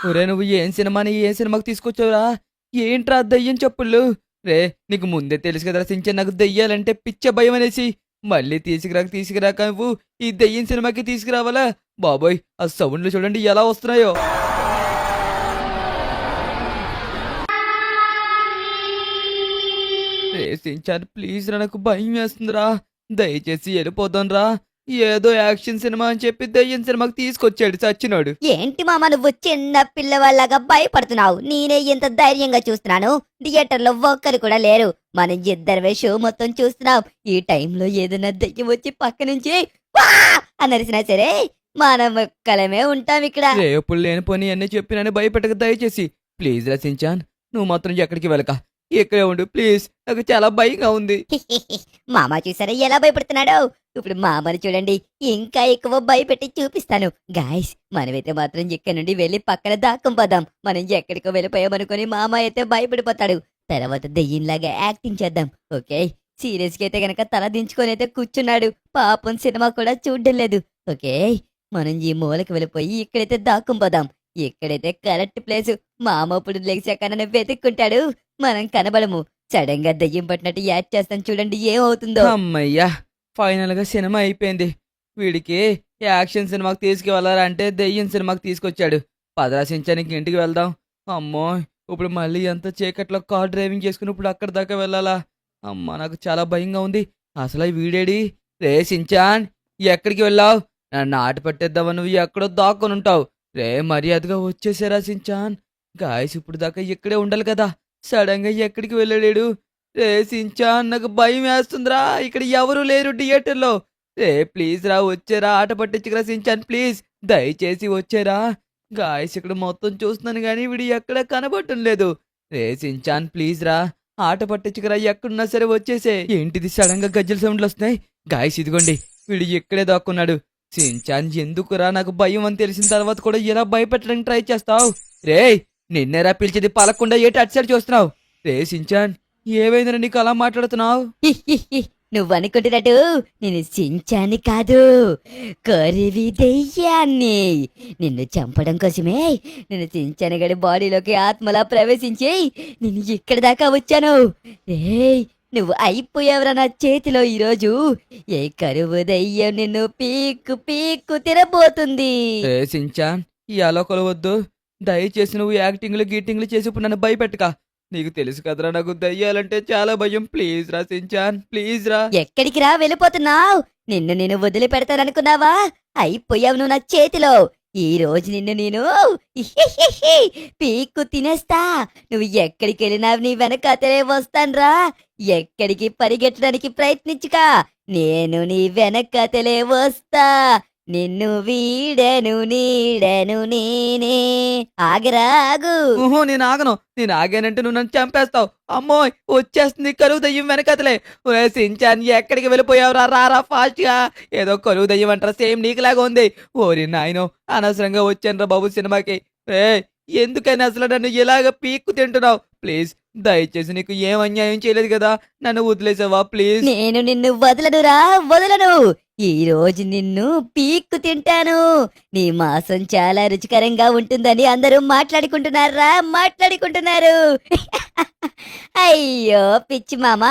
ఒరే నువ్వు ఏం సినిమాకి తీసుకొచ్చావురా? ఏంట్రా దయ్యం చెప్పుళ్ళు? రే నీకు ముందే తెలుసు కదరా సించాన్ నాకు దెయ్యాలంటే పిచ్చ భయం అనేసి. మళ్ళీ తీసుకురాక నువ్వు ఈ దెయ్యం సినిమాకి తీసుకురావాలా? బాబోయ్ ఆ సౌండ్లు చూడండి ఎలా వస్తున్నాయో. రే సించాన్ ప్లీజ్ రా నాకు భయం వేస్తుందిరా. దయచేసి వెళ్ళిపోదాం రా. ఏదో యాక్షన్ సినిమా అని చెప్పి దయ్యం సినిమాకి తీసుకొచ్చాడు సచ్చినోడు. ఏంటి మామ నువ్వు చిన్న పిల్లవాళ్ళగా భయపడుతున్నావు? నేనే ఇంత ధైర్యంగా చూస్తున్నాను. థియేటర్లో ఒక్కరు కూడా లేరు. మనం ఇద్దరమే షో మొత్తం చూస్తున్నాం. ఈ టైంలో ఏదైనా దయ్యం వచ్చి పక్క నుంచి "వా!" అని అరిసినా సరే మనం ఒక్కలమే ఉంటాం ఇక్కడ. రేపులు లేనిపోని అన్నీ చెప్పినని భయపెట్టక దయచేసి. ప్లీజ్ రా సించాన్ నువ్వు మాత్రం ఎక్కడికి వెళ్ళక ఇక్కడే ఉండు ప్లీజ్. నాకు చాలా భయంగా ఉంది. మామ చూసారా ఎలా భయపడుతున్నాడో? ఇప్పుడు మామని చూడండి, ఇంకా ఎక్కువ భయపెట్టి చూపిస్తాను. గాయస్ మనమైతే మాత్రం ఇక్కడ నుండి వెళ్ళి పక్కన దాక్కుంపోదాం. మనం ఎక్కడికో వెళ్ళిపోయామనుకుని మామ అయితే భయపడిపోతాడు. తర్వాత దెయ్యంలాగా యాక్టింగ్ చేద్దాం. ఓకే సీరియస్ గా అయితే గనక తల దించుకొని అయితే కూర్చున్నాడు. పాపం సినిమా కూడా చూడడం లేదు. ఓకే మనం ఈ మూలకి వెళ్ళిపోయి ఇక్కడైతే దాక్కుంపోదాం. ఇక్కడైతే కరెక్ట్ ప్లేస్. మామ ఇప్పుడు లెగ్సాక నన్ను వెతుక్కుంటాడు. మనం కనబడము. సడన్ గా దెయ్యం పట్టినట్టు యాక్ట్ చేస్తాను చూడండి ఏమవుతుందో. అమ్మయ్యా ఫైనల్ గా సినిమా అయిపోయింది. వీడికి యాక్షన్ సినిమాకి తీసుకువెళ్ళాలంటే దెయ్యం సినిమాకి తీసుకొచ్చాడు. పదరా సించానికి ఇంటికి వెళ్దాం. అమ్మో ఇప్పుడు మళ్ళీ ఎంత చీకట్లో కార్ డ్రైవింగ్ చేసుకుని ఇప్పుడు అక్కడ దాకా వెళ్ళాలా? అమ్మా నాకు చాలా భయంగా ఉంది. అసలు ఈ వీడేడి? రే సించాన్ ఎక్కడికి వెళ్ళావు? నన్ను ఆట పట్టేద్దామని నువ్వు ఎక్కడో దాక్కొని ఉంటావు. రే మర్యాదగా వచ్చేసారా సించాన్? గాయస్ ఇప్పుడు దాకా ఇక్కడే ఉండాలి కదా. సడన్ గా ఎక్కడికి వెళ్ళాడు? రే సించాన్ నాకు భయం వేస్తుందిరా. ఇక్కడ ఎవరు లేరు థియేటర్లో. రే ప్లీజ్ రా వచ్చేరా ఆట పట్టించుకురా సించాన్ ప్లీజ్. దయచేసి వచ్చేరా. గాయస్ ఇక్కడ మొత్తం చూస్తున్నాను కానీ వీడు ఎక్కడ కనబడటం లేదు. రే సించాన్ ప్లీజ్ రా ఆట పట్టించుకురా ఎక్కడున్నా సరే వచ్చేసే. ఏంటిది సడన్ గా గజ్జల సౌండ్లు వస్తున్నాయి? గాయస్ ఇదిగోండి వీడు ఇక్కడే దాక్కున్నాడు. సించాన్ ఎందుకురా నాకు భయం అని తెలిసిన తర్వాత కూడా ఎలా భయపెట్టడానికి ట్రై చేస్తావు? రే నిన్నేరా పిలిచేది పలకుండా ఏటి అటు సైడ్ చూస్తున్నావు? రే సించాన్ ఏమైందని నీకు అలా మాట్లాడుతున్నావు? నువ్వు అనుకుంటున్నట్టు నేను సించాన్ని కాదు, కరివి దెయ్యాన్ని. నిన్ను చంపడం కోసమే నేను సించాన్ గడి బాడీలోకి ఆత్మలా ప్రవేశించి నేను ఇక్కడ దాకా వచ్చాను. ఏయ్ నువ్వు అయిపోయావురా నా చేతిలో ఈరోజు. ఏ కరువు దెయ్యం నిన్ను పీక్కు పీక్కు తినబోతుంది. రే సించాన్ ఈ అలోకలు వద్దు. దయచేసి నువ్వు యాక్టింగ్లు గీటింగ్లు చేసి ఇప్పుడు నన్ను భయపెట్టక. నీకు తెలుసు కదరా నాకు దయ్యాలంటే చాలా భయం. ప్లీజ్ రా సించాన్ ప్లీజ్ రా. ఎక్కడికి రా వెళ్ళిపోతున్నావు? నిన్ను నేను వదిలిపెడతాననుకున్నావా? అయిపోయావు నువ్వు నా చేతిలో. ఈ రోజు నిన్ను నేను పీక్కు తినేస్తా. నువ్వు ఎక్కడికి వెళ్ళినావు నీ వెనకాతలే వస్తాన్రా. ఎక్కడికి పరిగెట్టడానికి ప్రయత్నించుక, నేను నీ వెనకాతలే వస్తా. నిన్ను వీడను నీడను నేనే. ఆగరాగు. ఓహో నేను ఆగను. నేను ఆగానంటే నువ్వు నన్ను చంపేస్తావు. అమ్మోయ్ వచ్చేస్తుంది కరువు దయ్యం వెనకతలే. ఒరే సించాన్ ఎక్కడికి వెళ్ళిపోయావురా? రారా ఫాస్ట్ గా. ఏదో కరువు దయ్యం అంటారా సేమ్ నీకులాగా ఉంది. ఓరి నాయనో అనవసరంగా వచ్చానురా బాబు సినిమాకి. ఎందుకని అసలు నన్ను ఇలాగ పీక్కు తింటున్నావు? ప్లీజ్ దయచేసి నీకు ఏం అన్యాయం చేయలేదు కదా. నన్ను వదిలేసావా ప్లీజ్? నేను నిన్ను వదలనురా, వదలను. ఈ రోజు నిన్ను పీక్కు తింటాను. నీ మాంసం చాలా రుచికరంగా ఉంటుందని అందరూ మాట్లాడుకుంటున్నారు. అయ్యో పిచ్చి మామ,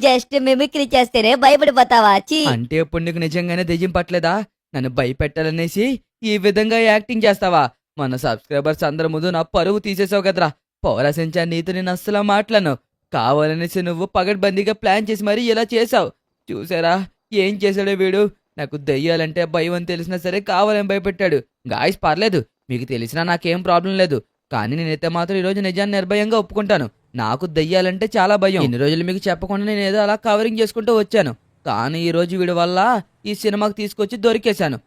జస్ట్ మిమిక్రీ చేస్తేనే భయపడిపోతావా? అంటే ఇప్పుడు నీకు నిజంగానే దెయ్యం పట్టలేదా? నన్ను భయపెట్టాలనేసి ఈ విధంగా యాక్టింగ్ చేస్తావా? మన సబ్స్క్రైబర్స్ అందరి ముందు నా పరువు తీసేసావు కదరా. పౌరాశించా నీతో నేను అస్సలు మాట్లాడను. కావాలనేసి నువ్వు పగడ్బందీగా ప్లాన్ చేసి మరీ ఇలా చేసావు. చూసారా ఏం చేశాడో వీడు? నాకు దెయ్యాలంటే భయం అని తెలిసినా సరే కావాలని భయపెట్టాడు. గాయస్ పర్లేదు మీకు తెలిసినా నాకేం ప్రాబ్లం లేదు. కానీ నేనైతే మాత్రం ఈరోజు నిజాన్ని నిర్భయంగా ఒప్పుకుంటాను. నాకు దెయ్యాలంటే చాలా భయం. ఇన్ని రోజులు మీకు చెప్పకుండా నేను ఏదో అలా కవరింగ్ చేసుకుంటూ వచ్చాను. కానీ ఈ రోజు వీడి వల్ల ఈ సినిమాకి తీసుకొచ్చి దొరికేశాను.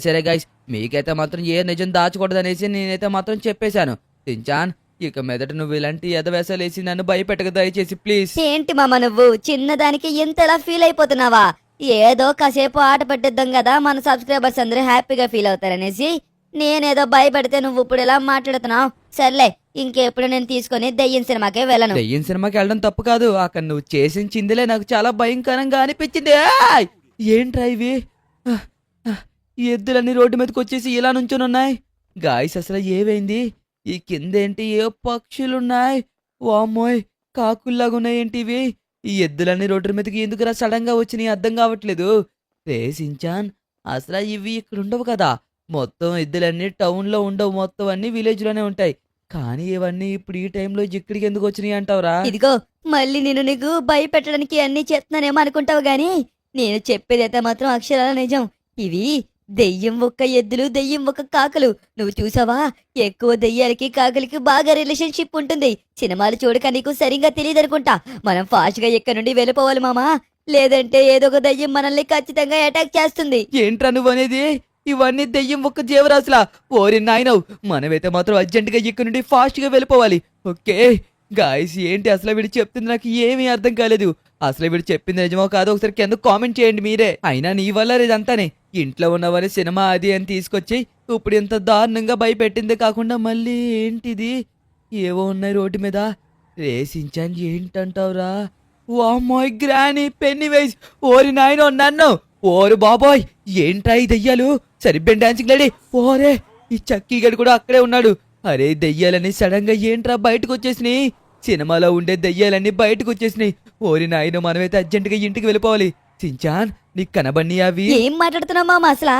సరే గాయస్ మీకైతే మాత్రం ఏ నిజం దాచకూడదనేసి నేనైతే మాత్రం చెప్పేశాను. సించాన్ ఇక మీదట నువ్వు ఇలాంటి ఎదవేసాలేసి నన్ను భయపెట్టక దయచేసి ప్లీజ్. ఏంటి మామ నువ్వు చిన్నదానికి ఎంతలా ఫీల్ అయిపోతున్నావా? ఏదో కాసేపు ఆట పట్టిద్దాం కదా, మన సబ్స్క్రైబర్స్ అందరూ హ్యాపీగా ఫీల్ అవుతారనేసి నేనేదో భయపడితే నువ్వు ఇప్పుడు ఎలా మాట్లాడుతున్నావు? సర్లే ఇంకెప్పుడు నేను తీసుకొని దెయ్యం సినిమాకే వెళ్ళను. దెయ్యం సినిమాకి వెళ్ళడం తప్పు కాదు. అక్కడ నువ్వు చేసిన చిందులే నాకు చాలా భయంకరంగా అనిపించింది. ఏంట్రా ఇవి? ఈ ఎద్దులన్నీ రోడ్డు మీదకి వచ్చేసి ఇలా నుంచొని ఉన్నాయి. గాయస్ అసలు ఏవైంది? ఈ కిందేంటి ఏ పక్షులున్నాయి? వామ్మోయ్! కాకుల్లాగున్నాయేంటి ఇవి? ఈ ఎద్దులన్నీ రోడ్డు మీదకి ఎందుకురా సడన్‌గా వచ్చినియి అర్థం కావట్లేదు. రేసించాన్ అసలా ఇవి ఇక్కడుండవు కదా! మొత్తం ఎద్దులన్నీ టౌన్‌లో ఉండవు. మొత్తం అన్నీ విలేజ్‌లోనే ఉంటాయి. కానీ ఇవన్నీ ఇప్పుడు ఈ టైంలో ఇక్కడికెందుకొచ్చినియి అంటావురా? ఇదిగో మళ్ళీ నేను నీకు భయపెట్టడానికి అన్నీ చేస్తున్నానేమో అనుకుంటావు గాని నేను చెప్పేదైతే మాత్రం అక్షరాల నిజం. ఇవి దెయ్యం ఒక్క ఎద్దులు, దెయ్యం ఒక్క కాకులు. నువ్వు చూసావా? ఎక్కువ దెయ్యాలకి కాకులకి బాగా రిలేషన్‌షిప్ ఉంటుంది. సినిమాలు చూడక నీకు సరిగ్గా తెలియదనుకుంటా. మనం ఫాస్ట్‌గా ఇక్కడి నుండి వెళ్ళిపోవాలి మామా. లేదంటే ఏదో ఒక దెయ్యం మనల్ని ఖచ్చితంగా అటాక్ చేస్తుంది. ఏంట్రా నువ్వనేది? ఇవన్నీ దెయ్యం ఒక్క జీవరాశులా? ఓరి నాయనో! మనమైతే మాత్రం అర్జెంట్‌గా ఇక్కడి నుండి ఫాస్ట్‌గా వెళ్ళిపోవాలి. ఓకే. గాయ్స్ ఏంటి అసలు వీడు చెప్తుంది నాకు ఏమీ అర్థం కాలేదు. అసలు వీడు చెప్పింది నిజమో కాదో ఒకసారి కింద కామెంట్ చేయండి మీరే. అయినా నీ వల్ల ఇదంతానే. ఇంట్లో ఉన్నవారి సినిమా అది అని తీసుకొచ్చి ఇప్పుడు ఇంత దారుణంగా భయపెట్టిందే కాకుండా మళ్ళీ ఏంటిది? ఏవో ఉన్నాయి రోడ్డు మీద. రేసించాన్ ఏంటంటావురా? వామ్మోయ్ గ్రానీ పెన్నీవైస్! ఓరి నాయనో నన్ను! ఓరి బాబోయ్! ఏంట్రా ఈ దెయ్యాలు? సరిగ్గా డాన్సింగ్ లేడీ! ఓరే! ఈ చక్కీగడు కూడా అక్కడే ఉన్నాడు. అరే దెయ్యాలన్నీ సడన్ గా ఏంట్రా బయటకు వచ్చేసినాయి? సినిమాలో ఉండే దెయ్యాలన్నీ బయటకు వచ్చేసినాయి. ఓరి నాయనో మనమైతే అర్జెంటుగా ఇంటికి వెళ్ళిపోవాలి. సించాన్ నీకు కనబడినాయి అవి? ఏం మాట్లాడుతున్నావు మామ అసలా?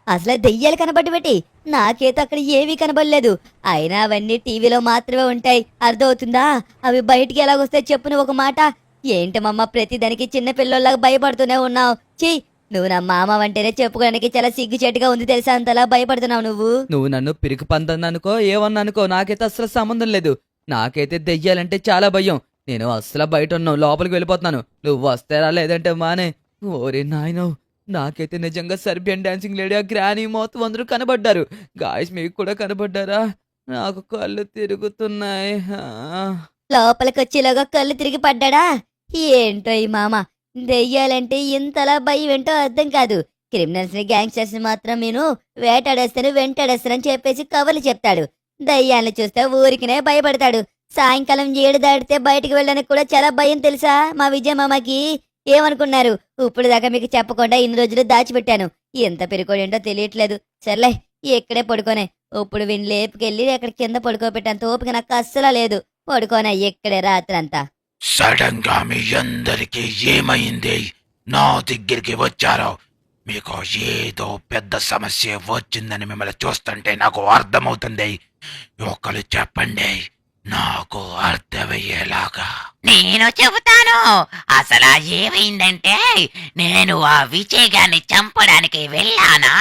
అసలు దెయ్యాలు కనబడి పెట్టి నాకైతే అక్కడ ఏమీ కనబడలేదు. అయినా అవన్నీ టీవీలో మాత్రమే ఉంటాయి. అర్థమవుతుందా? అవి బయటికి ఎలాగొస్తాయి చెప్పు నువ్వు ఒక మాట. ఏంటి మమ్మ ప్రతిదానికి చిన్న పిల్లల్లాగా భయపడుతూనే ఉన్నావు? ఛీ, నువ్వు నా మామ అంటేనే చెప్పుకోవడానికి చాలా సిగ్గుచేటుగా ఉంది తెలుసా? అంతలా భయపడుతున్నావు నువ్వు. నువ్వు నన్ను పిరికి పంతంది అనుకో ఏమన్నా అనుకో నాకైతే అసలు సంబంధం లేదు. నాకైతే దెయ్యాలంటే చాలా భయం. నేను అస్సలు బయట ఉన్నావు లోపలికి వెళ్ళిపోతున్నాను. నువ్వు వస్తారా లేదంటే మానే. ఓరే నాయనో నాకైతే నిజంగా సర్బియన్ డాన్సింగ్ లేడీ ఆ గ్రానీ మొత్తం అందరూ కనబడ్డారు. గాయస్ మీకు కూడా కనబడ్డారా? నాకు కళ్ళు తిరుగుతున్నాయి. లోపలికొచ్చేలాగా కళ్ళు తిరిగి పడ్డాడా? ఏంటో ఈ మామ, దెయ్యాలంటే ఇంతలా భయం ఏంటో అర్థం కాదు. క్రిమినల్స్ ని గ్యాంగ్స్టర్స్ ని మాత్రం నేను వేటాడేస్తాను వెంటాడేస్తానని చెప్పేసి కవర్లు చెప్తాడు. దయ్యాలను చూస్తే ఊరికినే భయపడతాడు. సాయంకాలం 7 దాటితే బయటికి వెళ్ళడానికి కూడా చాలా భయం తెలుసా మా విజయ మామకి? ఏమనుకున్నారు? ఇప్పుడు దాకా మీకు చెప్పకుండా ఇన్ని రోజులు దాచిపెట్టాను. ఎంత పెరుకోడేంటో తెలియట్లేదు. సర్లే ఇక్కడే పడుకోనే. ఇప్పుడు వీణ్ లేపుకెళ్ళి అక్కడ కింద పడుకోబెట్టేంత ఓపిక నాకు అస్సలా లేదు. పడుకోనా ఇక్కడే రాత్రంతా. సడన్ గా మీ అందరికి ఏమైంది? నా దగ్గరికి వచ్చారో మీకు ఏదో పెద్ద సమస్య వచ్చిందని మిమ్మల్ని చూస్తుంటే నాకు అర్థమవుతుంది. ఒకరు చెప్పండి నాకు అర్థమయ్యేలాగా. నేను చెబుతాను. అసలు ఏమైందంటే నేను ఆ విజయ్ గారిని చంపడానికి వెళ్ళానా,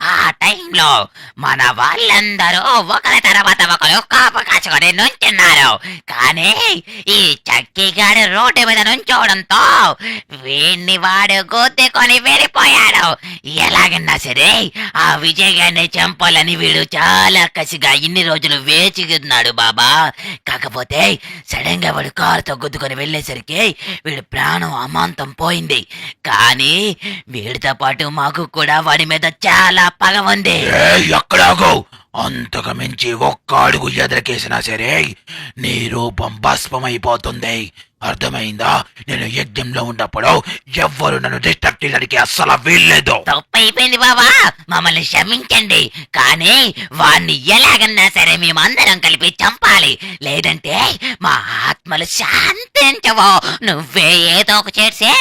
ఆ టైంలో మన వాళ్ళందరూ ఒకరి తర్వాత ఒకరు కాపు కాచుకొని నుంచున్నారు. కానీ ఈ చక్కిగాడు రోడ్డు మీద నుంచోవడంతో వీణ్ణి వాడు గుద్దుకొని వెళ్ళిపోయాడు. ఎలాగన్నా సరే ఆ విజయ్ గారిని చంపాలని వీడు చాలా కసిగా ఇన్ని రోజులు వేచి ఉన్నాడు బాబా. కాకపోతే సడన్ గా వాడు కారుతో గుద్దుకొని వెళ్ళేసరికి వీడి ప్రాణం అమాంతం పోయింది. కానీ వీడితో పాటు మాకు కూడా వాడి మీద చాలా పగ ఉంది. ఎక్కడాగో అంతకు మించి ఒక్క అడుగు ఎదరికేసినా సరే నీ రూపం భస్మమైపోతుంది. అర్థమైందా? నేను యజ్ఞంలో ఉన్నప్పుడు ఎవ్వరు నన్ను డిస్ట్రాక్ట్ చేయడానికి అస్సలు వీల్లేదు. తప్పైపోయింది బాబా, మమ్మల్ని క్షమించండి. కానీ వాణ్ణి ఎలాగన్నా సరే మేమందరం కలిపి చంపాలి, లేదంటే మా ఆత్మలు శాంతించవు. నువ్వే ఏదో ఒక చేసి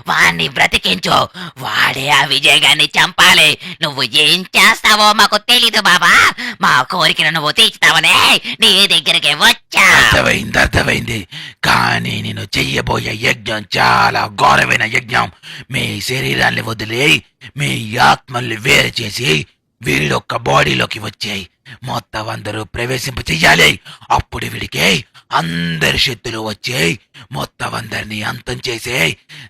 వాణ్ణి బ్రతికించు. వాడే ఆ విజయ్ గారిని చంపాలి. నువ్వు ఏం చేస్తావో మాకు తెలీదు బాబా. మా కోరికను నువ్వు తీర్చుతావనే నీ దగ్గరికి వచ్చా. అర్థమైంది. కానీ నేను చెయ్యబోయే యజ్ఞం చాలా ఘోరమైన యజ్ఞం. మీ శరీరాన్ని వదిలి మీ ఆత్మల్ని వేరు చేసి వీళ్ళొక్క బాడీలోకి వచ్చాయి మొత్తం అందరూ ప్రవేశింప చెయ్యాలి. అప్పుడు వీడికి అందరి శక్తులు వచ్చాయి మొత్తం అందరినీ అంతం చేసి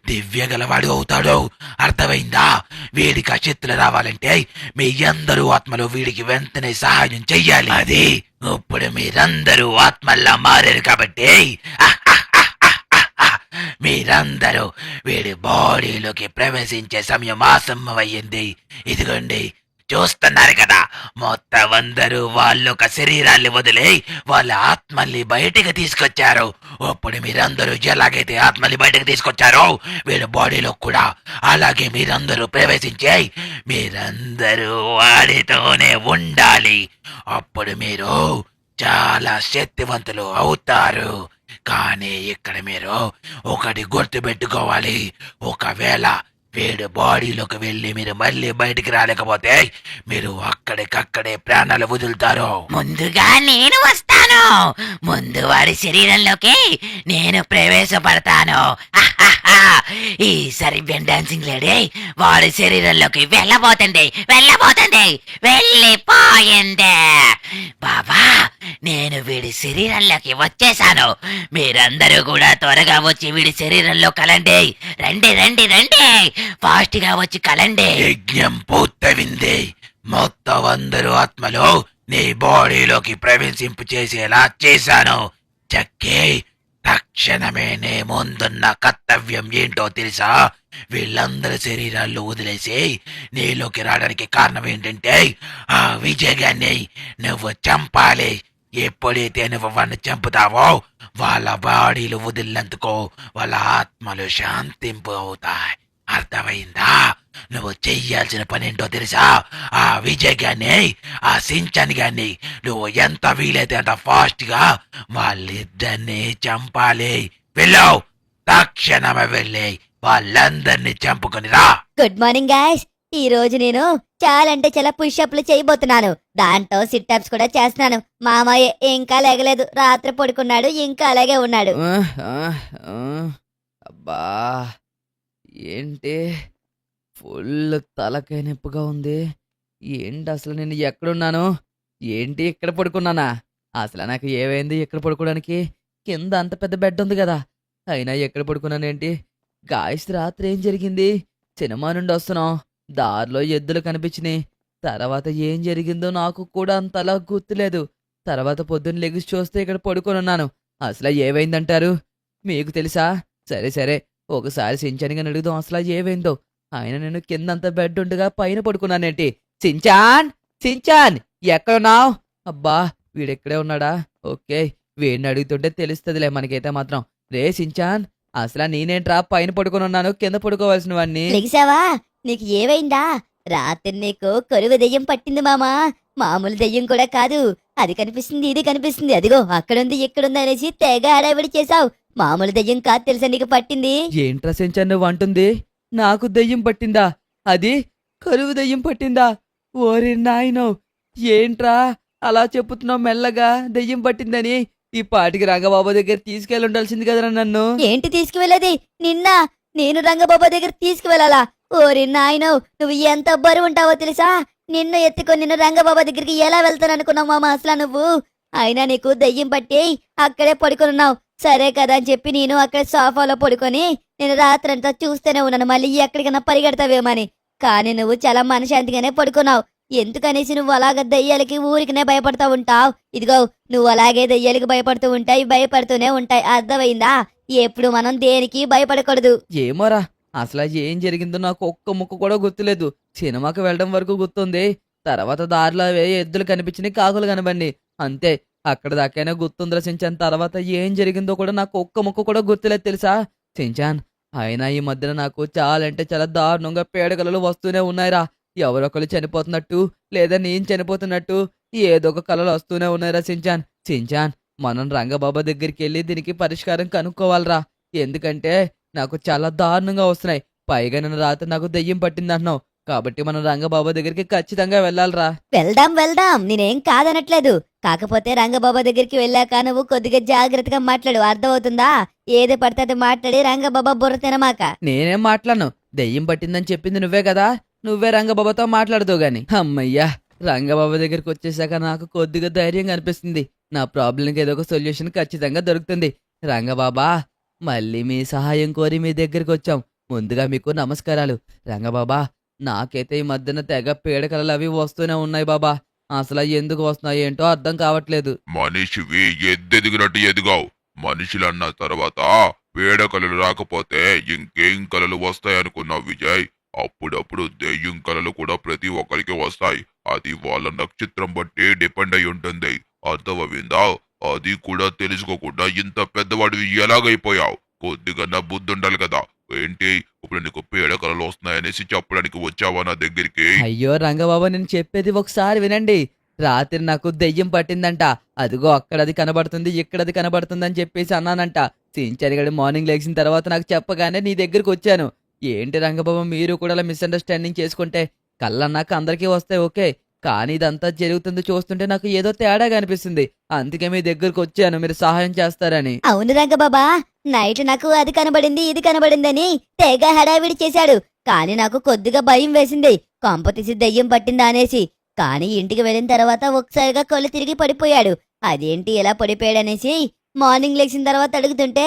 దివ్య గలవాడు అవుతాడు. అర్థమైందా? వీడికి ఆ శక్తులు రావాలంటే మీ అందరూ ఆత్మలు వీడికి వెంటనే సహాయం చెయ్యాలి. అది ఇప్పుడు మీరందరూ ఆత్మల్లా మారారు కాబట్టి మీరందరూ వీడి బాడీలోకి ప్రవేశించే సమయం ఆసన్నమయ్యింది. ఇదిగోండి చూస్తున్నారు కదా, మొత్తం అందరూ వాళ్ళొక శరీరాన్ని వదిలి వాళ్ళ ఆత్మల్ని బయటికి తీసుకొచ్చారు. అప్పుడు మీరందరూ ఎలాగైతే ఆత్మల్ని బయటకు తీసుకొచ్చారో వీళ్ళ బాడీలో కూడా అలాగే మీరందరూ ప్రవేశించి మీరందరూ వాడితోనే ఉండాలి. అప్పుడు మీరు చాలా శక్తివంతులు అవుతారు. కానీ ఇక్కడ మీరు ఒకటి గుర్తుపెట్టుకోవాలి. ఒకవేళ వీడు బాడీలోకి వెళ్ళి మీరు మళ్ళీ బయటికి రాలేకపోతే మీరు అక్కడికక్కడే ప్రాణాలు వదులుతారు. ముందుగా నేను వస్తాను. ముందు వాడి శరీరంలోకి నేను ప్రవేశపడతాను. ఆహాహా! ఈ సరిబియన్ డాన్సింగ్ లేడీ వాడి శరీరంలోకి వెళ్ళబోతుంది. వెళ్ళిపోయింది. బాబా, నేను వీడి శరీరంలోకి వచ్చేసాను. మీరందరూ కూడా త్వరగా వచ్చి వీడి శరీరంలో కలండి. రండి ఫాస్ట్ గా వచ్చి కలండి. యజ్ఞం పూర్తయింది. మొత్తం అందరూ ఆత్మలు నీ బాడీలోకి ప్రవేశింపు చేసేలా చేశాను. చక్కే, తక్షణమే నీ ముందున్న కర్తవ్యం ఏంటో తెలుసా? వీళ్ళందరి శరీరాల్లో వదిలేసి నీలోకి రావడానికి కారణం ఏంటంటే ఆ విజయాన్ని నువ్వు చంపాలి. ఎప్పుడైతే నువ్వు వాడిని చంపుతావో వాళ్ళ బాడీలు వదిలినందుకు వాళ్ళ ఆత్మలు శాంతింపు అవుతాయి. అర్థమైందా? నువ్వు చెయ్యాల్సిన పని ఏంటో తెలుసా? ఆ విజయ్ గాన్ని, ఆ సించన్ గాన్ని నువ్వు ఎంత వీలైతే అంత ఫాస్ట్ గా వాళ్ళిద్దరిని చంపాలి. వెళ్ళావు, తక్షణమే వెళ్ళి వాళ్ళందరినీ చంపుకొని రా. Good morning guys. ఈ రోజు నేను చాలా అంటే చాలా పుషప్లు చేయబోతున్నాను. దాంట్లో సిట్అప్స్ కూడా చేస్తున్నాను. మామయ్య ఇంకా లేగలేదు. రాత్రి పడుకున్నాడు, ఇంకా అలాగే ఉన్నాడు. అబ్బా, ఏంటి ఫుల్ తలకాయ నొప్పిగా ఉంది. ఏంటి అసలు నేను ఎక్కడున్నాను? ఏంటి ఇక్కడ పడుకున్నానా? అసలు నాకు ఏమైంది ఇక్కడ పడుకోవడానికి? కింద అంత పెద్ద బెడ్ ఉంది కదా, అయినా ఎక్కడ పడుకున్నానేంటి? గాయస్, రాత్రి ఏం జరిగింది? సినిమా నుండి వస్తున్నాం, దారిలో ఎద్దులు కనిపించినాయి. తర్వాత ఏం జరిగిందో నాకు కూడా అంతలా గుర్తులేదు. తర్వాత పొద్దున్న లెగిసి చూస్తే ఇక్కడ పడుకొని ఉన్నాను. అసలు ఏమైందంటారు? మీకు తెలుసా? సరే సరే, ఒకసారి సించాన్గా అడుగుదాం అసలు ఏమైందో. ఆయన నేను కిందంత బెడ్ ఉండగా పైన పడుకున్నానేంటి? సించాన్, సించాన్ ఎక్కడున్నావు? అబ్బా, వీడెక్కడే ఉన్నాడా? ఓకే, వీడిని అడుగుతుంటే తెలుస్తుందిలే మనకైతే మాత్రం. రే సించాన్, అసలు నేనేంట్రా పైన పడుకొని ఉన్నాను, కింద పడుకోవాల్సిన వాడిని. లెగిసావా? నీకు ఏమైందా? రాత్రి నీకు కరువు దెయ్యం పట్టింది మామా. మామూలు దెయ్యం కూడా కాదు. అది కనిపిస్తుంది, ఇది కనిపిస్తుంది, అదిగో అక్కడుంది ఇక్కడుంది అనేసి తెగ హడావిడి చేసావు. మామూలు దెయ్యం కాదు తెలుసా నీకు పట్టింది. ఏంట్రా సించాన్ నువ్వు అంటుంది? నాకు దెయ్యం పట్టిందా? అది కరువు దెయ్యం పట్టిందా? ఓరి నాయనో, ఏంట్రా అలా చెప్పుతున్నావు మెల్లగా దెయ్యం పట్టిందని? ఈ పాటికి రంగబాబు దగ్గర తీసుకెళ్ళి ఉండాల్సింది కదరా నన్ను. ఏంటి తీసుకువెళ్ళేది? నిన్న నేను రంగబాబా దగ్గర తీసుకువెళ్ళాలా? ఓరి నాయనో, నువ్వు ఎంత బరువు ఉంటావో తెలుసా? నిన్ను ఎత్తుకొని నిన్ను రంగబాబా దగ్గరికి ఎలా వెళ్తాననుకున్నావు మామ అసలు నువ్వు? అయినా నీకు దెయ్యం పట్టి అక్కడే పడుకున్నావు. సరే కదా అని చెప్పి నేను అక్కడ సోఫాలో పడుకొని నేను రాత్రంతా చూస్తూనే ఉన్నాను, మళ్ళీ ఎక్కడికైనా పరిగెడతావేమని. కానీ నువ్వు చాలా మనశాంతిగానే పడుకున్నావు. ఎందుకనేసి నువ్వు అలాగ దెయ్యాలకి ఊరికినే భయపడతా ఉంటావు. ఇదిగో, నువ్వు అలాగే దెయ్యాలకి భయపడుతూ ఉంటాయి, భయపడుతూనే ఉంటాయి. అర్థమైందా? ఎప్పుడు మనం దేనికి భయపడకూడదు. ఏమోరా, అసలు ఏం జరిగిందో నాకు ఒక్క ముక్క కూడా గుర్తులేదు. సినిమాకి వెళ్ళడం వరకు గుర్తుంది. తర్వాత దారిలో ఎద్దులు కనిపించినాయి, కాకులు కనబండి, అంతే. అక్కడ దాకైనా గుర్తుందిరా సించాన్. తర్వాత ఏం జరిగిందో కూడా నాకు ఒక్క ముక్క కూడా గుర్తులేదు తెలుసా సించాన్. అయినా ఈ మధ్యన నాకు చాలా అంటే చాలా దారుణంగా పేడకలలు వస్తూనే ఉన్నాయిరా. ఎవరొకరు చనిపోతున్నట్టు, లేదా నేను చనిపోతున్నట్టు ఏదో ఒక కలలు వస్తూనే ఉన్నాయిరా సించాన్. సించాన్, మనం రంగబాబా దగ్గరికి వెళ్ళి దీనికి పరిష్కారం కనుక్కోవాలరా. ఎందుకంటే నాకు చాలా దారుణంగా వస్తున్నాయి. పైగా నన్ను రాత్రి నాకు దెయ్యం పట్టిందంటున్నావు కాబట్టి మనం రంగబాబా దగ్గరికి ఖచ్చితంగా వెళ్ళాలరా. వెళ్దాం వెళ్దాం, నేనేం కాదనట్లేదు. కాకపోతే రంగబాబా దగ్గరికి వెళ్ళాక నువ్వు కొద్దిగా జాగ్రత్తగా మాట్లాడు, అర్థమవుతుందా? ఏది పడితే అది మాట్లాడి రంగబాబా బుర్ర తినమాక. నేనేం మాట్లాడను, దెయ్యం పట్టిందని చెప్పింది నువ్వే కదా, నువ్వే రంగబాబాతో మాట్లాడుతూ గాని. అమ్మయ్యా, రంగబాబా దగ్గరికి వచ్చేసాక నాకు కొద్దిగా ధైర్యంగా అనిపిస్తుంది. నా ప్రాబ్లంకి ఏదో ఒక సొల్యూషన్ ఖచ్చితంగా దొరుకుతుంది. రంగబాబా, మళ్ళీ మీ సహాయం కోరి మీ దగ్గరికి వచ్చాం. ముందుగా మీకు నమస్కారాలు. రంగబాబా, నాకైతే ఈ మధ్యన తెగ పీడకలలు అవి వస్తూనే ఉన్నాయి బాబా. అసలు ఎందుకు వస్తున్నాయి ఏంటో అర్థం కావట్లేదు. మనిషివి ఎద్దెదిగినట్టు ఎదిగావు. మనుషులన్న తర్వాత పీడకలలు రాకపోతే ఇంకేం కలలు వస్తాయనుకున్నావు విజయ్? అప్పుడప్పుడు దెయ్యం కలలు కూడా ప్రతి ఒక్కరికి వస్తాయి. అది వాళ్ళ నక్షత్రం బట్టి డిపెండ్ అయి ఉంటుంది. అర్థమవుందా? అది కూడా తెలుసుకోకుండా ఇంత పెద్దవాడివి ఎలాగైపోయావు? కొద్దిగా నా బుద్ధి ఉండాలి కదా. ఏంటి ఇప్పుడు నీకు పీడకలలు వస్తున్నాయనేసి చెప్పడానికి వచ్చావా నా దగ్గరికి? అయ్యో రంగబాబా, నేను చెప్పేది ఒకసారి వినండి. రాత్రి నాకు దెయ్యం పట్టిందంట. అదిగో అక్కడది కనబడుతుంది, ఇక్కడది కనబడుతుంది అని చెప్పేసి అన్నానంట. సించరిగడు మార్నింగ్ లెగిసిన తర్వాత నాకు చెప్పగానే నీ దగ్గరికి వచ్చాను. ఏంటి రంగబాబు మీరు కూడా అలా మిస్అండర్స్టాండింగ్ చేసుకుంటే? కళ్ళన్నాక అందరికీ వస్తాయి ఓకే. కానీ ఇదంతా జరుగుతుంది చూస్తుంటే నాకు ఏదో తేడాగా అనిపిస్తుంది. అందుకే మీ దగ్గరకు వచ్చాను మీరు సహాయం చేస్తారని. అవును రంగబాబా, నైట్ నాకు అది కనబడింది ఇది కనబడిందని తెగ హడావిడి చేశాడు. కానీ నాకు కొద్దిగా భయం వేసింది, కొంప తీసి దెయ్యం పట్టిందా అనేసి. కానీ ఇంటికి వెళ్ళిన తర్వాత ఒకసారిగా కళ్ళు తిరిగి పడిపోయాడు. అదేంటి ఎలా పడిపోయాడనేసి మార్నింగ్ లేచిన తర్వాత అడుగుతుంటే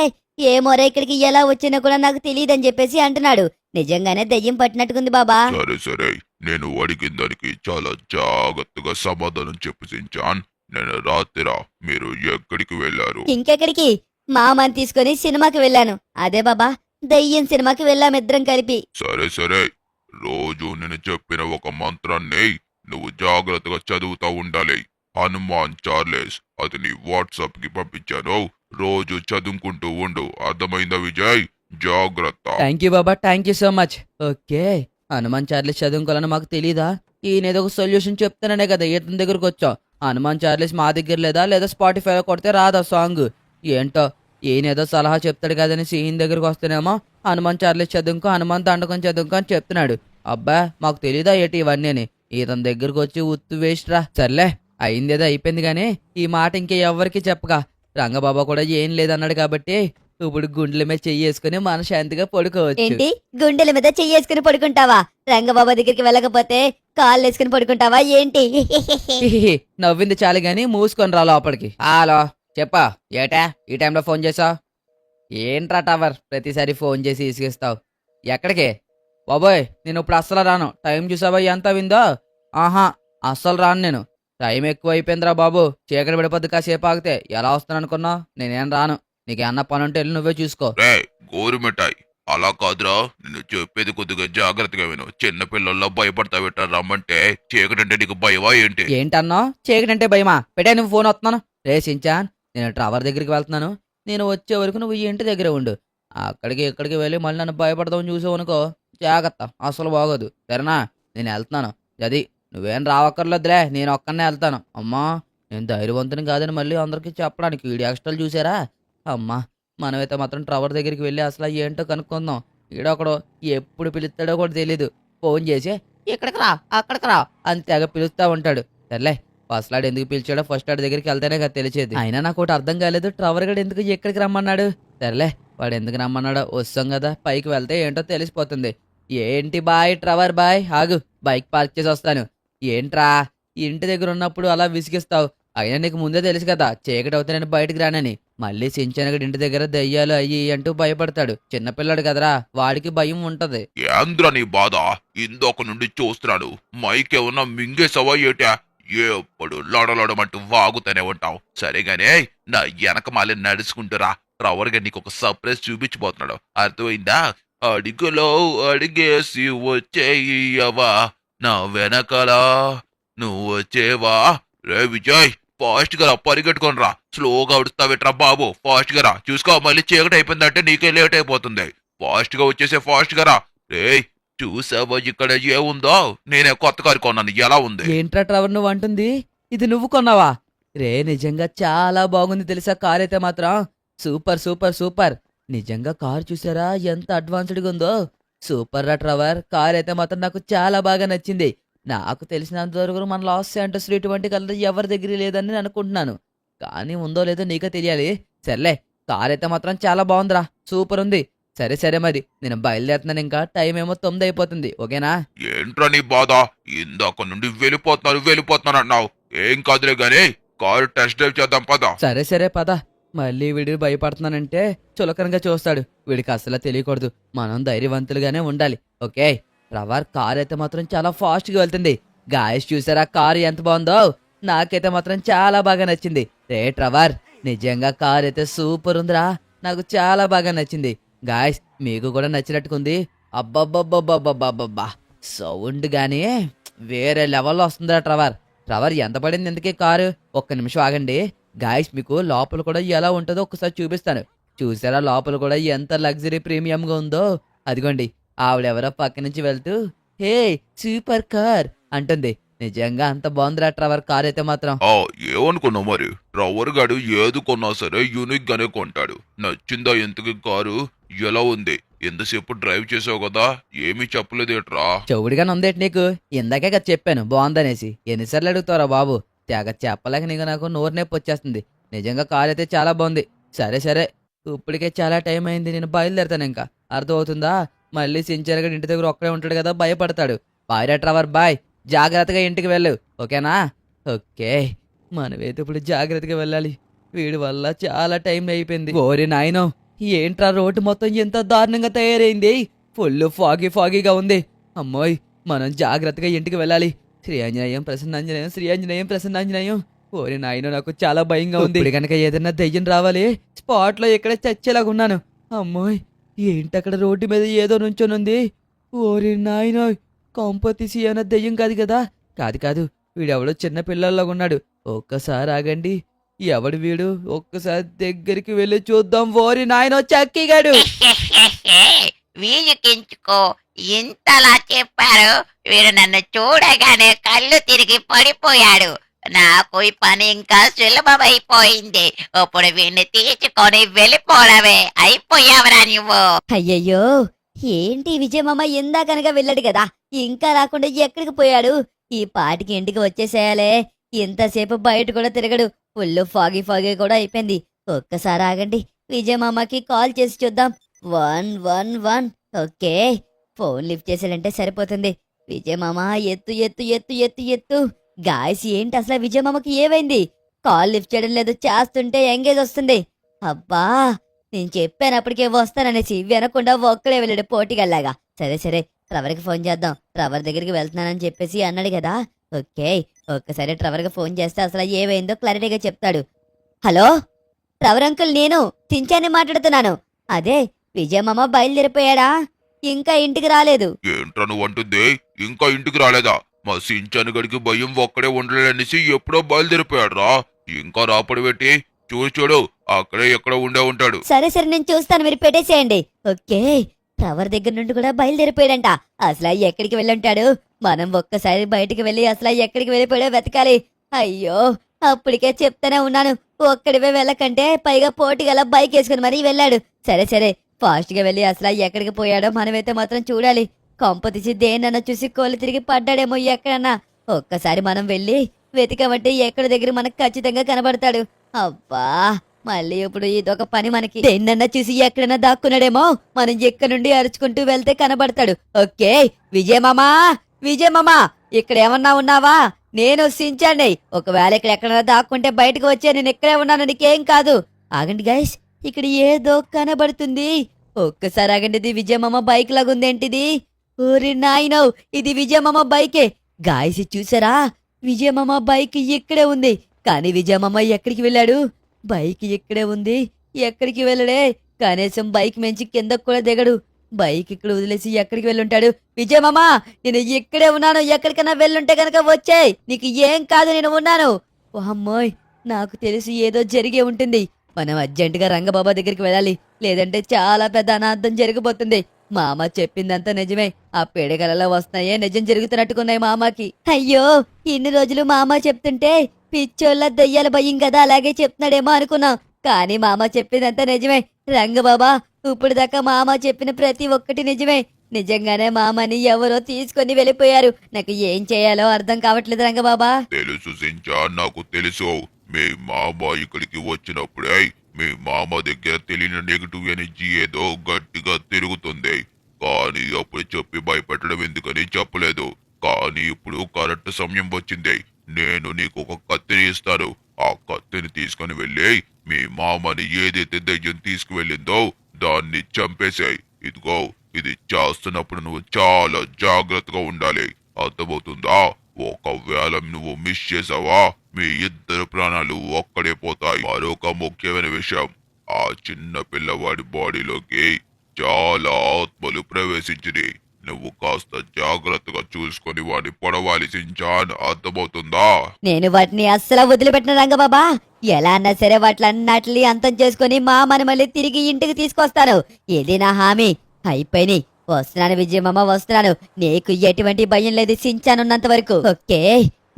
ఏమోరే ఇక్కడికి ఎలా వచ్చినా కూడా నాకు తెలియదని చెప్పేసి అంటున్నాడు. నిజంగానే దెయ్యం పట్టినట్టుకుంది బాబా. సరే సరే, నేను అడిగిన దానికి చాలా జాగ్రత్తగా సమాధానం చెప్పు సించాన్. నేను రాత్రిరా మీరు ఎక్కడికి వెళ్ళారు? ఇంకెక్కడికి, మామని తీసుకుని సినిమాకి వెళ్ళాను. అదే బాబా, దెయ్యం సినిమాకి వెళ్ళాం ఇద్దరం కలిపి. సరే సరే, రోజు నేను చెప్పిన ఒక మంత్రాన్ని నువ్వు జాగ్రత్తగా చదువుతా ఉండాలి. హనుమాన్ చార్లెస్ అది నీ వాట్సాప్ కి పంపించాను. రోజు చదువుకుంటూ ఉండు, అర్థమైందా విజయ్? జాగ్రత్త. Thank you Baba, thank you so much. Okay, Hanuman Charles చదువుకోవాలని మాకు తెలీదా? ఈయన ఏదో ఒక సొల్యూషన్ చెప్తాననే కదా ఇతని దగ్గరకు వచ్చాం. హనుమాన్ చార్లెస్ మా దగ్గర లేదా స్పాటిఫైలో కొడితే రాదా సాంగ్? ఏంటో ఈయన ఏదో సలహా చెప్తాడు కదని ఈయన దగ్గరకు వస్తేనేమో హనుమాన్ చార్లెస్ చదువుకో, హనుమాన్ దండకం చదువుకో అని చెప్తున్నాడు. అబ్బా మాకు తెలీదా ఏటి ఇవన్నీ అని? ఇతని దగ్గరకు వచ్చి ఉత్తు వేస్ట్ రా. సర్లే అయిందేదో అయిపోయింది గానీ ఈ మాట ఇంకే ఎవ్వరికి చెప్పగా. రంగబాబా కూడా ఏం లేదన్నాడు కాబట్టి ఇప్పుడు గుండెల మీద చెయ్యేసుకుని మనశాంతిగా పడుకోవచ్చు. ఏంటి, గుండెల మీద చెయ్యేసుకుని పడుకుంటావా? రంగబాబా దగ్గరికి వెళ్ళకపోతే కాళ్ళు వేసుకుని పడుకుంటావా ఏంటి? హిహిహి, నవ్వింది చాలు గాని మూసుకొని రా లోపలికి. హలో చెప్పా, ఏటా ఈ టైంలో ఫోన్ చేసావు? ఏంట్రా టవర్ ప్రతిసారి ఫోన్ చేసి ఇసుగిస్తావు? ఎక్కడికి బాబోయ్? నేను ఇప్పుడు అస్సలు రాను. టైం చూసావా ఎంత విందో? ఆహా అస్సలు రాను నేను. టైం ఎక్కువ అయిపోయిందిరా బాబు. చీకటి పడిపోద్ది, కాసేపు ఆగితే ఎలా వస్తాను అనుకున్నావు? నేనేం రాను. నీకేమన్నా పని ఉంటే వెళ్ళి నువ్వే చూసుకో. రే గోరుమిఠాయి, అలా కాదురా, నేను చెప్పేది కొద్దిగా జాగ్రత్తగా విను. చిన్న పిల్లల్లో భయపడతా పెట్టా రమ్మంటే చీకటంటే నీకు భయమా ఏంటి? ఏంటన్నా చీకటి అంటే భయమా? పెట్టే నువ్వు ఫోన్ వస్తున్నాను. రే సించాన్, నేను టవర్ దగ్గరికి వెళ్తున్నాను. నేను వచ్చే వరకు నువ్వు ఈ ఇంటి దగ్గర ఉండు. అక్కడికి ఇక్కడికి వెళ్ళి మళ్ళీ నన్ను భయపడదామని చూసావు అనుకో, జాగ్రత్త, అసలు బాగోదు. సరేనా? నేను వెళ్తున్నాను. అది నువ్వేం రావక్కర్లేదులే, నేను ఒక్కనే వెళ్తాను. అమ్మా నేను ధైర్యవంతుని కాదని మళ్ళీ అందరికీ చెప్పడానికి వీడియో ఎక్స్ట్రాలు చూసారా? అమ్మా మనమైతే మాత్రం టవర్ దగ్గరికి వెళ్ళి అసలు ఏంటో కనుక్కుందాం. ఈడొకడు ఎప్పుడు పిలుస్తాడో కూడా తెలీదు. ఫోన్ చేసి ఇక్కడికి రా అక్కడికి రా అని తెగ పిలుస్తా ఉంటాడు. సర్లే ఫస్ట్ లాడ్ ఎందుకు పిలిచాడో ఫస్ట్ లాడ్ దగ్గరికి వెళ్తేనే కదా తెలిసేది. అయినా నాకు ఒకటి అర్థం కాలేదు, ట్రవర్ గడు ఎందుకు ఎక్కడికి రమ్మన్నాడు? సర్లే వాడు ఎందుకు రమ్మన్నాడో వస్తాం కదా, పైకి వెళ్తే ఏంటో తెలిసిపోతుంది. ఏంటి బాయ్ ట్రవర్ బాయ్, ఆగు బైక్ పార్క్ చేసి వస్తాను. ఏంట్రా ఇంటి దగ్గర ఉన్నప్పుడు అలా విసిగిస్తావు? అయినా నీకు ముందే తెలుసు కదా చీకటి అవుతే నేను బయటకు రానని. మళ్ళీ సించనగడి ఇంటి దగ్గర దెయ్యాలు అయ్యి అంటూ భయపడతాడు. చిన్నపిల్లాడు కదరా, వాడికి భయం ఉంటది. ఏంద్రా నీ బాధ? ఇందొక నుండి చూస్తున్నాను. మైక్ ఏమన్నా మింగేసావా ఏటా? ఎప్పుడు లోడలోడమంటూ వాగుతూనే ఉంటావు. సరేగానే నా వెనక మాలి నడుచుకుంటురా. రవర్గా నీకు ఒక సర్ప్రైజ్ చూపించబోతున్నాడు, అర్థమైందా? అడిగులో అడిగేసి వచ్చేయవా నా వెనకలా నువ్వు వచ్చేవా? రే విజయ్, ఫాస్ట్ గా రా, పరిగెట్టుకొని రా. స్లోగా ఉడుస్తావేట్రా బాబు, ఫాస్ట్ గా రా. చూసుకో మళ్ళీ చీకటి అయిపోయిందంటే నీకే లేట్ అయిపోతుంది. ఫాస్ట్ గా వచ్చేసే, ఫాస్ట్ గా రా. రే చూసావా ఇక్కడ ఏముందో? నేనే కొత్త కారు కొన్నాను, ఎలా ఉంది? ఏంట్రా ట్రవర్ నువ్వు అంటుంది? ఇది నువ్వు కొన్నావా? రే నిజంగా చాలా బాగుంది తెలుసా కార్ అయితే మాత్రం. Super super super. నిజంగా కార్ చూసారా ఎంత అడ్వాన్స్డ్గా ఉందో? సూపర్ రా ట్రవర్, కార్ అయితే మాత్రం నాకు చాలా బాగా నచ్చింది. నాకు తెలిసినంత వరకు మన లాస్ శాంటోస్ ఇటువంటి కలర్ ఎవరి దగ్గర లేదని నేను అనుకుంటున్నాను. కానీ ఉందో లేదో నీకే తెలియాలి. సర్లే కార్ అయితే మాత్రం చాలా బాగుందిరా, సూపర్ ఉంది. సరే సరే మరి నేను బయలుదేరుతున్నాను, ఇంకా టైం ఏమో 9 అయిపోతుంది. ఓకేనా? ఏంట్రా నీ బాధ? ఇందాక నుండి వెళ్ళిపోతున్నాను అన్నావు. ఏం కాదులే గానీ కారు టెస్ట్ డ్రైవ్ చేద్దాం పద. సరే సరే పద. మళ్ళీ వీడిని భయపడుతున్నానంటే చులకనగా చూస్తాడు. వీడికి అసలు తెలియకూడదు, మనం ధైర్యవంతులుగానే ఉండాలి. ఓకే రవర్ కార్ అయితే మాత్రం చాలా ఫాస్ట్ గా వెళ్తుంది. గాయస్ చూసారా కారు ఎంత బాగుందో? నాకైతే మాత్రం చాలా బాగా నచ్చింది. రే ట్రవర్, నిజంగా కార్ అయితే సూపర్ ఉందిరా, నాకు చాలా బాగా నచ్చింది. గాయస్ మీకు కూడా నచ్చినట్టుకుంది. అబ్బబ్బబ్బబ్బబ్బబ్బబ్బా సౌండ్ గానీ వేరే లెవెల్లో వస్తుందిరా ట్రవర్. ట్రవర్ ఎంత పడింది ఎందుకే కారు? ఒక్క నిమిషం ఆగండి గాయస్, మీకు లోపల కూడా ఎలా ఉంటుందో ఒకసారి చూపిస్తాను. చూసారా లోపల కూడా ఎంత లగ్జరీ ప్రీమియంగా ఉందో? అదిగోండి ఆవిడెవరో పక్క నుంచి వెళ్తూ హే సూపర్ కార్ అంటుంది. నిజంగా అంత బాగుందిరా ట్రవర్ కార్ అయితే మాత్రం. ఏమనుకున్నావు మరి? ట్రవర్ గాడు ఏది కొన్నా సరే యూనిక్ గానే కొంటాడు. నచ్చిందా ఇంతకి కారు? ఎలా ఉంది? ఎంతసేపు డ్రైవ్ చేసావు కదా, ఏమీ చెప్పలేదేట్రా? చెవుడిగానే ఉందేటి నీకు? ఇందాకే కదా చెప్పాను బాగుందనేసి. ఎన్నిసార్లు అడుగుతావురా బాబు? తెగ చెప్పలేక నీకు నాకు నోరు నొప్పి వచ్చేస్తుంది. నిజంగా కార్ అయితే చాలా బాగుంది. సరే సరే, ఇప్పటికే చాలా టైం అయింది, నేను బయలుదేరుతాను ఇంకా. అర్థమవుతుందా? మళ్ళీ సించరగా ఇంటి దగ్గర ఒక్కడే ఉంటాడు కదా, భయపడతాడు. బాయ్ రా ట్రవర్, బాయ్. జాగ్రత్తగా ఇంటికి వెళ్ళు, ఓకేనా? ఓకే, మనమైతే ఇప్పుడు జాగ్రత్తగా వెళ్ళాలి. వీడి వల్ల చాలా టైం అయిపోయింది. ఓరి నాయనో, ఏంట్రా రోడ్డు మొత్తం ఎంత దారుణంగా తయారైంది. ఫుల్ ఫాగీగా ఉంది. అమ్మోయ్, మనం జాగ్రత్తగా ఇంటికి వెళ్ళాలి. శ్రీ ఆంజనేయం ప్రసన్నాంజనేయం, శ్రీ ఆంజనేయం ప్రసన్నాంజనేయం. ఓరి నాయనో, నాకు చాలా భయంగా ఉంది. ఇప్పుడు కనుక ఏదైనా దెయ్యం రావాలి, స్పాట్ లో ఎక్కడ చచ్చేలాగా ఉన్నాను. అమ్మోయ్, ఏంటక్కడ రోడ్డు మీద ఏదో నుంచోనుంది. ఓరి నాయనో, కొంపతీసి ఏమైనా దెయ్యం కాదు కదా? కాదు, వీడెవడో చిన్న పిల్లల్లాగా ఉన్నాడు. ఒక్కసారి ఆగండి, ఎవడు వీడు? ఒక్కసారి దగ్గరికి వెళ్ళి చూద్దాం. ఓరి నాయనో, చక్కిగాడు. వీజుకించుకో, ఇంతలా చెప్పారు. వీడు నన్ను చూడగానే కళ్ళు తిరిగి పడిపోయాడు. నాకు ఈ పని ఇంకా సులభమైపోయింది. ఇప్పుడు వీడిని తీసుకొని వెళ్ళిపోవడమే. అయిపోయావరా నువ్వు? అయ్యయ్యో, ఏంటి విజయమామ ఇందాకనక వెళ్ళాడు కదా, ఇంకా రాకుండా ఎక్కడికి పోయాడు? ఈ పాటికి ఇంటికి వచ్చేసేయాలే. ఇంతసేపు బయట కూడా తిరగడు. ఫుల్ ఫాగీ కూడా అయిపోయింది. ఒక్కసారి ఆగండి, విజయమామకి కాల్ చేసి చూద్దాం. 111. ఓకే, ఫోన్ లిఫ్ట్ చేసాడంటే సరిపోతుంది. విజయమామ ఎత్తు ఎత్తు ఎత్తు ఎత్తు ఎత్తు. గాయస్, ఏంటి అసలు విజయమామకి ఏమైంది? కాల్ లిఫ్ట్ చేయడం లేదు, చేస్తుంటే ఎంగేజ్ వస్తుంది. అబ్బా, నేను చెప్పాను అప్పటికే వస్తాననేసి, వినకుండా ఒక్కడే వెళ్ళాడు పోటీగల్లాగా. సరే ట్రవర్కి ఫోన్ చేద్దాం. ట్రవర్ దగ్గరికి వెళ్తున్నానని చెప్పేసి అన్నాడు కదా. ఓకే, ఒక్కసారి ట్రవర్కి ఫోన్ చేస్తే అసలు ఏమైందో క్లారిటీగా చెప్తాడు. హలో ట్రవర్ అంకుల్, నేను చించాన్ని మాట్లాడుతున్నాను. అదే, విజయమామ బయలుదేరిపోయాడా? ఇంకా ఇంటికి రాలేదు. ఏంట్రా నువ్వు అంటుంది? ఇంకా ఇంటికి రాలేదా? మా సించాను గడికి భయం ఒక్కడే ఉండలేదనేసి ఎప్పుడో బయలుదేరిపోయాడ్రా. ఇంకా రాపడి పెట్టి చూడు, అక్కడే ఎక్కడ ఉండే ఉంటాడు. సరే నేను చూస్తాను, మీరు పెట్టేసేయండి. ఓకే, టవర్ దగ్గర నుండి కూడా బయలుదేరిపోయాడంట. అసలు ఎక్కడికి వెళ్ళుంటాడు? మనం ఒక్కసారి బయటికి వెళ్ళి అసలు ఎక్కడికి వెళ్ళిపోయాడో వెతకాలి. అయ్యో, అప్పటికే చెప్తానే ఉన్నాను, ఒక్కడివే వెళ్ళకంటే. పైగా పోటీగల బైక్ వేసుకుని మరీ వెళ్ళాడు. సరే ఫాస్ట్ గా వెళ్ళి అసలు ఎక్కడికి పోయాడో మనమైతే మాత్రం చూడాలి. కొంపతీసి దేన్నన్నా చూసి కోళ్ళు తిరిగి పడ్డాడేమో ఎక్కడన్నా. ఒక్కసారి మనం వెళ్ళి వెతికామంటే ఎక్కడ దగ్గర మనకు ఖచ్చితంగా కనబడతాడు. అబ్బా, మళ్ళీ ఇప్పుడు ఇదొక పని మనకి. దేన్నన్నా చూసి ఎక్కడన్నా దాక్కున్నాడేమో, మనం ఎక్కడి నుండి అరుచుకుంటూ వెళ్తే కనబడతాడు. ఓకే, విజయమామా, ఇక్కడ ఏమన్నా ఉన్నావా? నేను సించాండి. ఒకవేళ ఇక్కడ ఎక్కడన్నా దాక్కుంటే బయటకు వచ్చే, నేను ఇక్కడే ఉన్నాను, నీకేం కాదు. ఆగండి గైస్, ఇక్కడ ఏదో కనబడుతుంది. ఒక్కసారి ఆగండి, ఇది విజయమామ బైక్ లాగుందేంటిది? ఓరి నాయనో, ఇది విజయమామ బైకే. గాయస్ చూసారా, విజయమామ బైక్ ఇక్కడే ఉంది. కానీ విజయమామ ఎక్కడికి వెళ్ళాడు? బైక్ ఇక్కడే ఉంది, ఎక్కడికి వెళ్ళడే? కనీసం బైక్ మెంచి కిందకు కూడా దిగడు. బైక్ ఇక్కడ వదిలేసి ఎక్కడికి వెళ్ళుంటాడు? విజయమామ, నేను ఇక్కడే ఉన్నాను, ఎక్కడికైనా వెళ్ళుంటే కనుక వచ్చాయి, నీకు ఏం కాదు, నేను ఉన్నాను. అమ్మోయ్, నాకు తెలిసి ఏదో జరిగే ఉంటుంది. మనం అర్జెంటుగా రంగబాబా దగ్గరికి వెళ్ళాలి, లేదంటే చాలా పెద్ద అనార్థం జరిగిపోతుంది. మామ చెప్పిందంతా నిజమే. ఆ పేడగలలో వస్తున్నాయే నిజం జరుగుతున్నట్టుకున్నాయి మామకి. అయ్యో, ఇన్ని రోజులు మామ చెప్తుంటే పిచ్చోళ్ళ దెయ్యాల భయం కదా, అలాగే చెప్తున్నాడేమో అనుకున్నాం. కానీ మామ చెప్పిందంతా నిజమే. రంగబాబా, ఇప్పుడు దాకా మామ చెప్పిన ప్రతి ఒక్కటి నిజమే. నిజంగానే మామని ఎవరో తీసుకొని వెళ్ళిపోయారు. నాకు ఏం చేయాలో అర్థం కావట్లేదు రంగబాబా. తెలుసు సించా, నాకు తెలుసు. మీ మామ ఇక్కడికి వచ్చినప్పుడే మీ మామ దగ్గర తెలియని నెగిటివ్ ఎనర్జీ ఏదో గట్టిగా తిరుగుతుంది. కానీ అప్పుడు చెప్పి భయపెట్టడం ఎందుకని చెప్పలేదు. కానీ ఇప్పుడు కరెక్ట్ సమయం వచ్చింది. నేను నీకు ఒక కత్తిని ఇస్తాను. ఆ కత్తిని తీసుకుని వెళ్ళి మీ మామని ఏదైతే దయ్యం తీసుకువెళ్ళిందో దాన్ని చంపేశాయి. ఇదిగో, ఇది చేస్తున్నప్పుడు నువ్వు చాలా జాగ్రత్తగా ఉండాలి, అర్థమవుతుందా? ఒకవేళ నువ్వు మిస్ చేసావా, మీ ఇద్దరు ప్రాణాలు ఒక్కడే పోతాయి. మరొక ముఖ్యమైన విషయం, ఆ చిన్న పిల్లవాడి బాడీలోకి చాలా ఆత్మలు ప్రవేశించింది. నువ్వు కాస్త జాగ్రత్తగా చూసుకొని వాడిని పొడవాలి సించాన్, అర్థమవుతుందా? నేను వాటిని అస్సలు వదిలిపెట్టిన రంగబాబా. ఎలా అన్నా సరే వాటిలన్నిటిని అంతం చేసుకుని మామని మళ్ళీ తిరిగి ఇంటికి తీసుకొస్తాను. ఇది నా హామీ. అయిపోయినాయి, వస్తున్నాను విజయమామ వస్తున్నాను. నీకు ఎటువంటి భయం లేదు సించానున్నంత వరకు. ఓకే,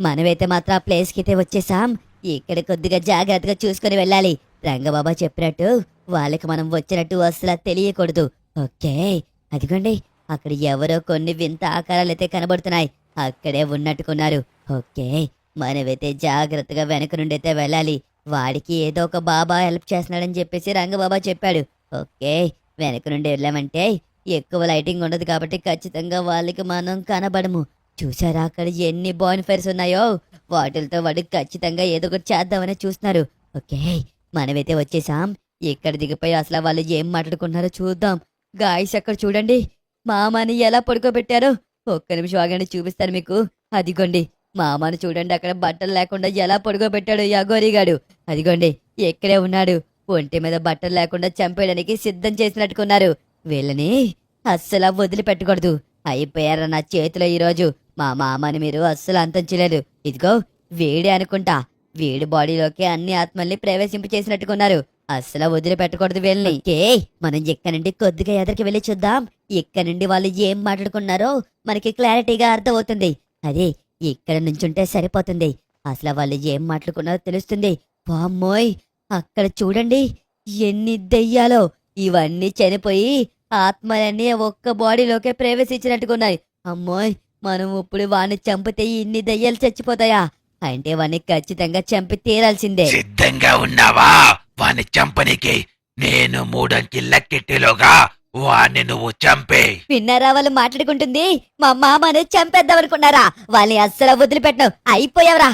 మనమైతే మాత్రం ఆ ప్లేస్కి అయితే వచ్చేసాం. ఇక్కడ కొద్దిగా జాగ్రత్తగా చూసుకుని వెళ్ళాలి. రంగబాబా చెప్పినట్టు వాళ్ళకి మనం వచ్చినట్టు అసలు తెలియకూడదు. ఓకే, అదిగోండి అక్కడ ఎవరో కొన్ని వింత ఆకారాలైతే కనబడుతున్నాయి. అక్కడే ఉన్నట్టుకున్నారు. ఓకే, మనమైతే జాగ్రత్తగా వెనక నుండి అయితే వెళ్ళాలి. వాడికి ఏదో ఒక బాబా హెల్ప్ చేస్తున్నాడని చెప్పేసి రంగబాబా చెప్పాడు. ఓకే, వెనక నుండి వెళ్ళామంటే ఎక్కువ లైటింగ్ ఉండదు కాబట్టి ఖచ్చితంగా వాళ్ళకి మనం కనబడము. చూసారా అక్కడ ఎన్ని బాన్ ఫైర్స్ ఉన్నాయో, వాటిలతో వాడు ఖచ్చితంగా ఏదో ఒకటి చేద్దామని చూస్తున్నారు. ఓకే, మనమైతే వచ్చేసాం. ఇక్కడ దిగిపోయి అసలు వాళ్ళు ఏం మాట్లాడుకుంటున్నారో చూద్దాం. గాయస్ అక్కడ చూడండి, మామని ఎలా పడుకోబెట్టారో. ఒక్క నిమిషం ఆగండి, చూపిస్తాను మీకు. అదిగోండి మామను చూడండి, అక్కడ బట్టలు లేకుండా ఎలా పడుకోబెట్టాడు ఈ అఘోరిగాడు. అదిగోండి ఎక్కడే ఉన్నాడు. ఒంటి మీద బట్టలు లేకుండా చంపేయడానికి సిద్ధం చేసినట్టుకున్నారు. వీళ్ళని అస్సలు వదిలిపెట్టకూడదు. అయిపోయారా నా చేతిలో ఈరోజు. మా మామని మీరు అస్సలు అంతం చేయలేదు. ఇదిగో వేడి అనుకుంటా, వేడి బాడీలోకి అన్ని ఆత్మల్ని ప్రవేశింప చేసినట్టుకున్నారు. అస్సలు వదిలిపెట్టకూడదు వీళ్ళని. ఓకే, మనం ఇక్కడ నుండి కొద్దిగా ఎదరికి వెళ్ళి చూద్దాం. ఇక్కడ నుండి వాళ్ళు ఏం మాట్లాడుకున్నారో మనకి క్లారిటీగా అర్థమవుతుంది. అదే ఇక్కడ నుంచుంటే సరిపోతుంది. అసలు వాళ్ళు ఏం మాట్లాడుకున్నారో తెలుస్తుంది. వామ్మోయ్, అక్కడ చూడండి ఎన్ని దెయ్యాలో. ఇవన్నీ చనిపోయి ఆత్మలన్నీ ఒక్క బాడీలోకే ప్రవేశించినట్టుకున్నాయి. అమ్మోయ్, మనం ఇప్పుడు వాడిని చంపితే ఇన్ని దయ్యాలు చచ్చిపోతాయా? అంటే వాడిని ఖచ్చితంగా చంపి తీరాల్సిందే. సిద్ధంగా ఉన్నావా వాణ్ణి చంపనికి? నేను 3 అంకెల కిట్టిలోగా వాణ్ణి నువ్వు చంపే. విన్నారా వాళ్ళు మాట్లాడుకుంటుంది? మా మామను చంపేద్దాం అనుకున్నారా? వాళ్ళని అస్సలు వదిలిపెట్టను. అయిపోయావరా?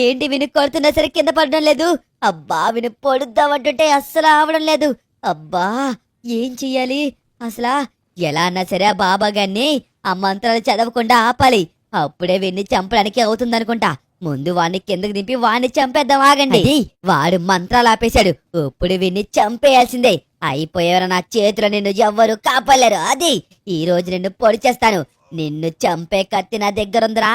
ఏంటి విని కొడుతున్నా సరే కింద పడడం లేదు. అబ్బా, విని పొడుద్దామంటుంటే అస్సలు ఆవడం లేదు. అబ్బా, ఏం చెయ్యాలి అసలా? ఎలా అన్నా సరే ఆ బాబా గారిని ఆ మంత్రాలు చదవకుండా ఆపాలి. అప్పుడే విన్ని చంపడానికి అవుతుందనుకుంటా. ముందు వాడిని కిందకి దింపి వాడిని చంపేద్దాం. ఆగండి, వాడు మంత్రాలు ఆపేశాడు. ఇప్పుడు విన్ని చంపేయాల్సిందే. అయిపోయేవరా నా చేతిలో, నిన్ను ఎవ్వరు కాపాడలేరు. అది ఈ రోజు నిన్ను పొడి చేస్తాను. నిన్ను చంపే కత్తి నా దగ్గరుందిరా.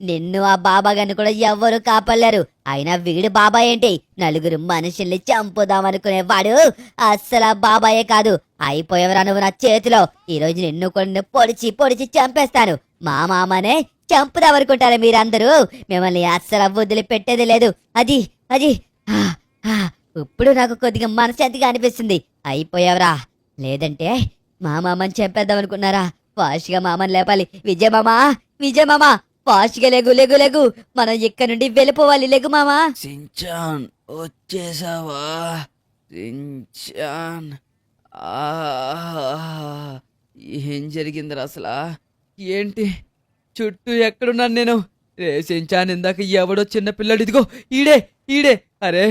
నిన్ను ఆ బాబా గారిని కూడా ఎవ్వరు కాపాడలేరు. అయినా వీడు బాబా ఏంటి? నలుగురు మనుషుల్ని చంపుదామనుకునేవాడు అస్సలు బాబాయే కాదు. అయిపోయేవరా నువ్వు నా చేతిలో. ఈ రోజు నిన్ను కూడా పొడిచి పొడిచి చంపేస్తాను. మా మామనే చంపుదామనుకుంటారా మీరందరూ? మిమ్మల్ని అస్సలు వదిలి పెట్టేది లేదు. అది అది ఆ, ఆ, ఇప్పుడు నాకు కొద్దిగా మనశాంతిగా అనిపిస్తుంది. అయిపోయావరా? లేదంటే మా మామని చంపేద్దాం అనుకున్నారా? ఫాస్ట్గా మామని లేపాలి. విజయమామా, విజయమామా, ఫాస్ట్గా లెగు లెగు లెగు. మనం ఇక్కడ నుండి వెళ్ళిపోవాలి. లెగు మామా. సించాన్ వచ్చేసావా? సించాన్, ఆహ్! ఏం జరిగిందిరా అసలా? ఏంటి చుట్టూ ఎక్కడున్నాను నేను? రే సించాన్, ఇందాక ఎవడో చిన్న పిల్లడు, ఇదిగో ఈడే ఈడే. అరే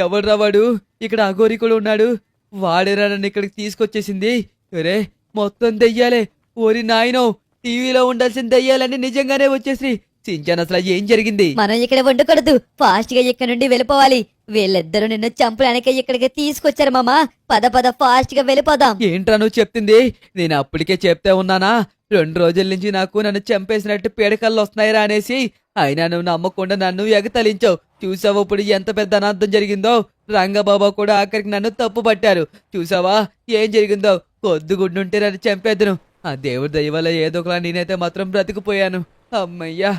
ఎవడ్రా వాడు? ఇక్కడ అఘోరి కూడా ఉన్నాడు. వాడేరా నన్ను ఇక్కడికి తీసుకొచ్చేసింది. అరే మొత్తం దెయ్యాలే. ఓరి నాయనో, టీవీలో ఉండాల్సిన దెయ్యాలన్నీ నిజంగానే వచ్చేసి. సించాన్, అసలు ఏం జరిగింది? మనం ఇక్కడ ఉండకూడదు. ఫాస్ట్ గా ఇక్కడ నుండి వెళ్ళిపోవాలి. వీళ్ళిద్దరూ నిన్ను చంపడానికి ఇక్కడికి తీసుకొచ్చారు మామా. పద పద, ఫాస్ట్ గా వెళ్ళిపోదాం. ఏంట్రా నువ్వు చెప్తుంది? నేను అప్పటికే చెప్తే ఉన్నానా? 2 రోజుల నుంచి నాకు నన్ను చంపేసినట్టు పీడకల్లో వస్తున్నాయిరా అనేసి. అయినా నువ్వు నమ్మకుండా నన్ను ఎగతలించావు. చూసావా ఇప్పుడు ఎంత పెద్ద అనార్థం జరిగిందో? రంగబాబా కూడా ఆఖరికి నన్ను తప్పు పట్టారు. చూసావా ఏం జరిగిందో? కొద్దిగుడ్డుంటే నన్ను చంపేద్దును. ఆ దేవుడి దయ వల్ల ఏదో ఒకలా నేనైతే మాత్రం బ్రతికిపోయాను. అమ్మయ్యా.